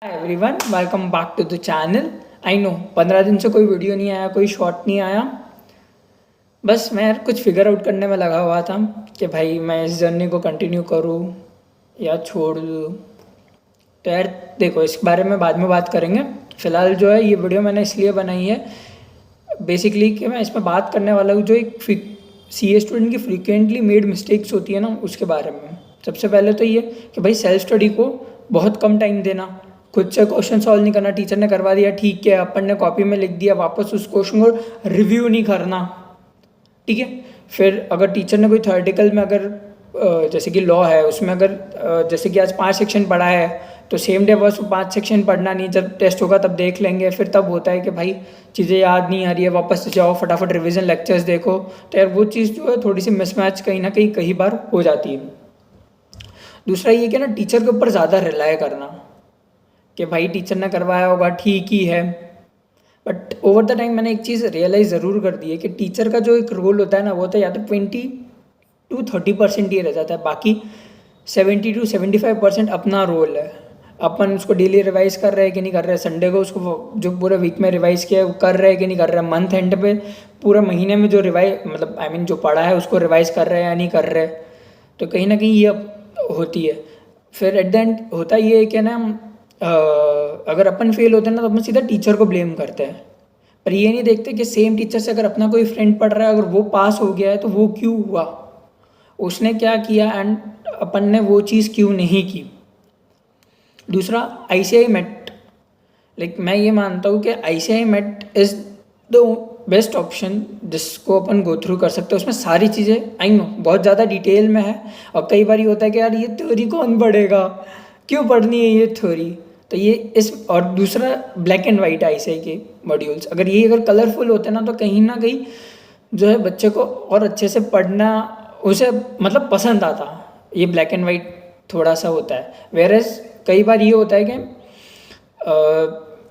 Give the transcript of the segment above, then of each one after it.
Hi everyone, welcome back to the channel. I know 15 दिन से कोई वीडियो नहीं आया, कोई शॉर्ट नहीं आया। बस मैं यार कुछ फिगर आउट करने में लगा हुआ था कि भाई मैं इस जर्नी को कंटिन्यू करूँ या छोड़ दूँ। तो यार देखो, इस बारे में बाद में बात करेंगे। फ़िलहाल जो है ये वीडियो मैंने इसलिए बनाई है बेसिकली कि मैं इसमें बात करने वाला हूँ जो एक सी ए स्टूडेंट की फ्रिक्वेंटली मेड मिस्टेक्स होती है ना, उसके बारे में। सबसे पहले तो ये कि भाई सेल्फ स्टडी को बहुत कम टाइम देना, खुद से क्वेश्चन सॉल्व नहीं करना। टीचर ने करवा दिया, ठीक है, अपन ने कॉपी में लिख दिया, वापस उस क्वेश्चन को रिव्यू नहीं करना। ठीक है। फिर अगर टीचर ने कोई थ्योरेटिकल में अगर जैसे कि लॉ है, उसमें अगर जैसे कि आज 5 सेक्शन पढ़ा है तो सेम डे बस 5 सेक्शन पढ़ना नहीं, जब टेस्ट होगा तब देख लेंगे। फिर तब होता है कि भाई चीज़ें याद नहीं आ रही है, वापस से जाओ फटाफट रिवीजन लेक्चर्स देखो। तो यार वो चीज़ जो है थोड़ी सी मिसमैच कहीं ना कहीं कई बार हो जाती है। दूसरा ये कि ना, टीचर के ऊपर ज़्यादा रिलाय करना कि भाई टीचर ने करवाया होगा, ठीक ही है। बट ओवर द टाइम मैंने एक चीज़ रियलाइज़ ज़रूर कर दी है कि टीचर का जो एक रोल होता है ना, वो तो या तो 20 to 30% ये रह जाता है, बाकी 70 to 75% अपना रोल है। अपन उसको डेली रिवाइज कर रहे हैं कि नहीं कर रहे हैं, संडे को उसको जो पूरे वीक में रिवाइज किया है वो कर रहे हैं कि नहीं कर रहे हैं, मंथ एंड पे पूरे महीने में जो रिवाइज मतलब जो पढ़ा है उसको रिवाइज कर रहे हैं या नहीं कर रहे। तो कहीं ना कहीं ये होती है। फिर एट द एंड होता ये है कि ना, अगर अपन फेल होते हैं ना तो अपन सीधा टीचर को ब्लेम करते हैं, पर ये नहीं देखते कि सेम टीचर से अगर अपना कोई फ्रेंड पढ़ रहा है, अगर वो पास हो गया है तो वो क्यों हुआ, उसने क्या किया, एंड अपन ने वो चीज़ क्यों नहीं की। दूसरा, ICI मेट, मैं ये मानता हूँ कि ICI मेट इज़ द बेस्ट ऑप्शन जिसको अपन गो थ्रू कर सकते हैं। उसमें सारी चीज़ें आई नो बहुत ज़्यादा डिटेल में है, और कई बार ये होता है कि यार ये थ्योरी कौन पढ़ेगा, क्यों पढ़नी है ये थ्योरी। तो ये इस और दूसरा ब्लैक एंड वाइट ICI के मॉड्यूल्स, अगर कलरफुल होते ना तो कहीं ना कहीं जो है बच्चे को और अच्छे से पढ़ना उसे पसंद आता। ये ब्लैक एंड वाइट थोड़ा सा होता है। वेरएज कई बार ये होता है कि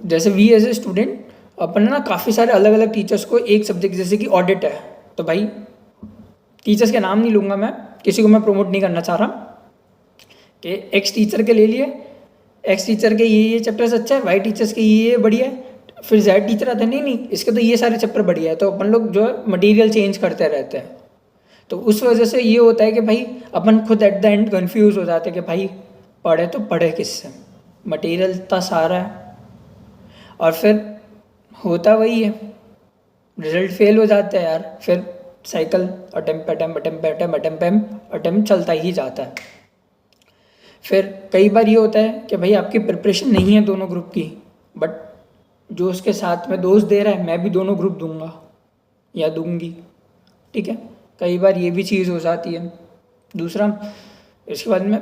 जैसे वी एज ए स्टूडेंट अपन ना काफ़ी सारे अलग अलग टीचर्स को एक सब्जेक्ट, जैसे कि ऑडिट है, तो भाई टीचर्स के नाम नहीं लूँगा, मैं किसी को मैं प्रमोट नहीं करना चाह रहा, कि एक्स टीचर के ले लिए, एक्स टीचर के ये चैप्टर्स अच्छा है, वाई टीचर्स के ये बढ़िया है, फिर जेड टीचर आता है, नहीं इसके तो ये सारे चैप्टर बढ़िया है। तो अपन लोग जो है मटेरियल चेंज करते रहते हैं। तो उस वजह से ये होता है कि भाई अपन खुद एट द एंड कन्फ्यूज हो जाते हैं कि भाई पढ़े तो पढ़े किससे, मटेरियल इतना सारा है, और फिर होता वही है, रिजल्ट फेल हो जाता है यार। फिर साइकिल अटेम्प्ट चलता ही जाता है। फिर कई बार ये होता है कि भाई आपकी प्रिपरेशन नहीं है दोनों ग्रुप की, बट जो उसके साथ में दोस्त दे रहा है, मैं भी दोनों ग्रुप दूंगा या दूंगी। ठीक है, कई बार ये भी चीज़ हो जाती है। दूसरा, इसके बाद में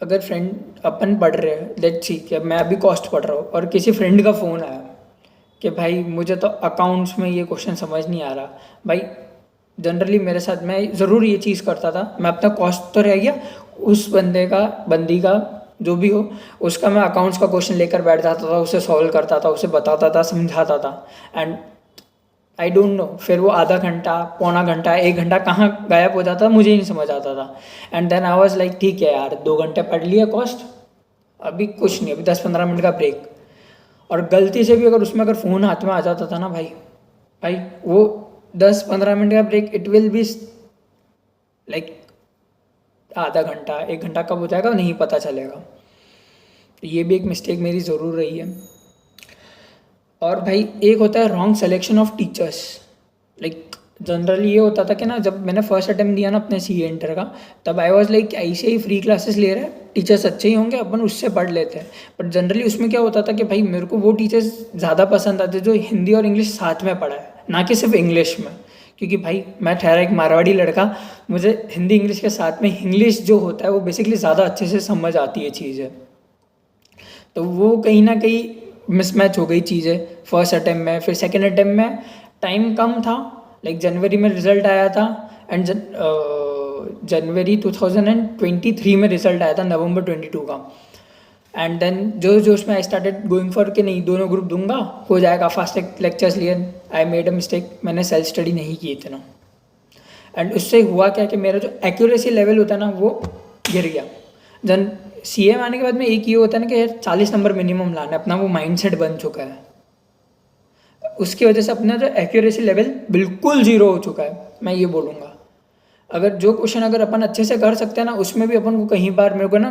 अगर फ्रेंड अपन पढ़ रहे हैं, लेट्स सी कि मैं अभी कॉस्ट पढ़ रहा हूँ और किसी फ्रेंड का फ़ोन आया कि भाई मुझे तो अकाउंट्स में ये क्वेश्चन समझ नहीं आ रहा। भाई जनरली मेरे साथ मैं ज़रूर ये चीज़ करता था, मैं अपना कॉस्ट तो रह गया, उस बंदी का जो भी हो, उसका मैं अकाउंट्स का क्वेश्चन लेकर बैठ जाता था, उसे सॉल्व करता था, उसे बताता था, समझाता था। एंड आई डोंट नो फिर वो आधा घंटा, पौना घंटा, 1 घंटा कहाँ गायब हो जाता, मुझे ही नहीं समझ आता था। And then I was like, ठीक है यार, 2 घंटे पढ़ लिया कॉस्ट, अभी कुछ नहीं, अभी 10-15 मिनट का ब्रेक। और गलती से भी अगर उसमें फ़ोन हाथ में आ जाता था ना भाई वो 10-15 मिनट का ब्रेक इट विल बी आधा घंटा, 1 घंटा कब हो जाएगा नहीं पता चलेगा। तो ये भी एक मिस्टेक मेरी ज़रूर रही है। और भाई एक होता है wrong selection of teachers. Generally ये होता था कि ना, जब मैंने फर्स्ट अटेम्प्ट दिया ना अपने CA इंटर का, तब आई वाज लाइक ऐसे ही फ्री क्लासेस ले रहे हैं, टीचर्स अच्छे ही होंगे, अपन उससे पढ़ लेते हैं। बट जनरली उसमें क्या होता था कि भाई मेरे को वो टीचर्स ज़्यादा पसंद आते जो हिंदी और इंग्लिश साथ में पढ़ा है, ना कि सिर्फ इंग्लिश में। क्योंकि भाई मैं ठहरा एक मारवाड़ी लड़का, मुझे हिंदी इंग्लिश के साथ में इंग्लिश जो होता है वो बेसिकली ज़्यादा अच्छे से समझ आती है चीज़ें। तो वो कहीं ना कहीं मिसमैच हो गई चीज़ें फर्स्ट अटेम्प्ट में। फिर सेकेंड अटेम्प्ट में टाइम कम था, जनवरी में रिज़ल्ट आया था, एंड जनवरी 2023 में रिज़ल्ट आया था, नवंबर 22 का। एंड देन जो जोश में आई स्टार्टेड गोइंग फॉर कि नहीं दोनों ग्रुप दूंगा, हो जाएगा, फास्ट लेक्चर्स लिए। आई मेड अ मिस्टेक, मैंने सेल्फ स्टडी नहीं की इतना। एंड उससे हुआ क्या कि मेरा जो एक्यूरेसी लेवल होता है ना वो गिर गया। जन सीए में आने के बाद में एक ये होता है ना कि यार 40 नंबर मिनिमम लाना है, अपना वो माइंडसेट बन चुका है। उसकी वजह से अपना जो एक्यूरेसी लेवल बिल्कुल ज़ीरो हो चुका है, मैं ये बोलूँगा। अगर जो क्वेश्चन अगर अपन अच्छे से कर सकते हैं ना, उसमें भी अपन को कहीं बार मेरे को ना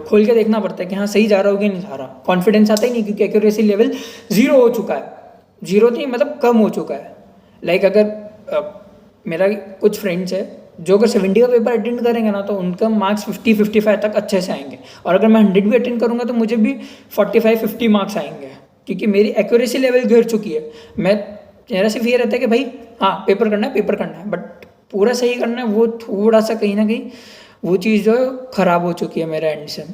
खोल के देखना पड़ता है कि हाँ सही जा रहा हो कि नहीं जा रहा, कॉन्फिडेंस आता ही नहीं, क्योंकि एक्यूरेसी लेवल ज़ीरो हो चुका है। ज़ीरो नहीं मतलब कम हो चुका है। लाइक अगर मेरा कुछ फ्रेंड्स है जो अगर 70 का पेपर अटेंड करेंगे ना, तो उनका मार्क्स 50-55 तक अच्छे से आएंगे, और अगर मैं 100 भी अटेंड करूँगा तो मुझे भी 45-50 मार्क्स आएंगे, क्योंकि मेरी एक्यूरेसी लेवल गिर चुकी है। मेरा सिर्फ ये रहता है कि भाई हाँ पेपर करना है, बट पूरा सही करना है, वो थोड़ा सा कहीं ना कहीं वो चीज़ जो है ख़राब हो चुकी है मेरे एंड से।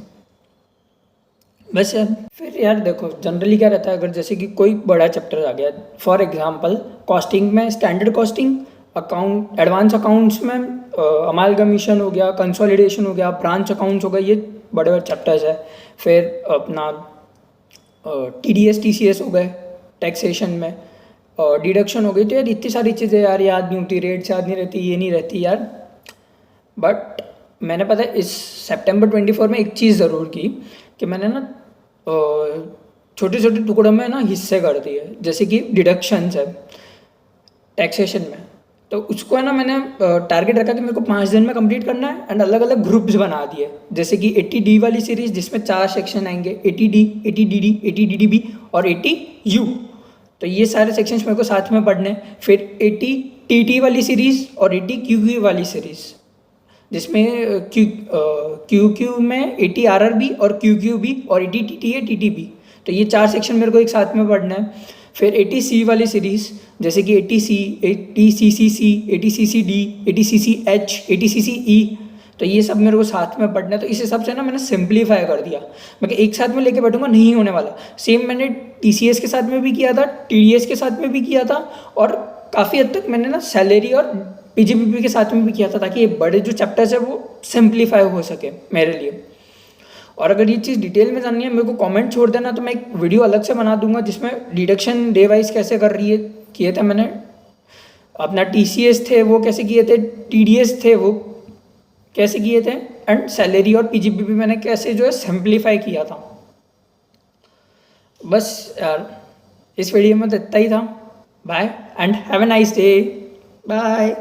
बस यार फिर यार देखो जनरली क्या रहता है, अगर जैसे कि कोई बड़ा चैप्टर आ गया, फॉर एग्जांपल कॉस्टिंग में standard costing, account advance accounts में अमालगमेशन हो गया, कंसोलिडेशन हो गया, ब्रांच अकाउंट्स हो गए, ये बड़े बड़े चैप्टर्स है। फिर अपना TDS TCS हो गए टैक्सेशन में, डिडक्शन हो गई। तो यार इतनी सारी चीज़ें यार याद नहीं होती, रेट्स याद नहीं रहती, ये नहीं रहती यार। बट मैंने पता है इस September 24 में एक चीज़ ज़रूर की कि मैंने ना छोटे छोटे टुकड़ों में ना हिस्से कर दिए, जैसे कि डिडक्शंस है टैक्सेशन में, तो उसको है ना मैंने टारगेट रखा कि मेरे को 5 दिन में कंप्लीट करना है, एंड अलग अलग ग्रुप्स बना दिए, जैसे कि 80D वाली सीरीज जिसमें 4 सेक्शन आएंगे, 80D, 80DD, 80DDB और 80U। तो ये सारे सेक्शंस मेरे को साथ में पढ़ने हैं। फिर 80TT वाली सीरीज़ और 80QQ वाली सीरीज़, जिसमें QQ में 80 RRB और QQB और 80 TTA TTB। तो ये 4 सेक्शन मेरे को एक साथ में पढ़ना है। फिर 80C वाली सीरीज़, जैसे कि 80C, 80CCC, 80CCD, 80CCH, 80CCE। तो ये सब मेरे को साथ में पढ़ना है। तो इस हिसाब से ना मैंने सिंप्लीफाई कर दिया, मैं एक साथ में लेके बैठूंगा नहीं होने वाला। सेम मैंने TCS के साथ में भी किया था, TDS के साथ में भी किया था, और काफ़ी हद तक मैंने ना सैलरी और PGBP के साथ में भी किया था, ताकि ये बड़े जो चैप्टर्स है वो सिंप्लीफाई हो सके मेरे लिए। और अगर ये चीज़ डिटेल में जाननी है मेरे को कमेंट छोड़ देना, तो मैं एक वीडियो अलग से बना दूंगा जिसमें डिडक्शन डे वाइज कैसे कर रही है किए थे मैंने, अपना TCS थे वो कैसे किए थे, TDS थे वो कैसे किए थे, एंड सैलरी और PGBP मैंने कैसे जो है सिंप्लीफाई किया था। बस यार इस वीडियो में तो इतना ही था। Bye and have a nice day. Bye.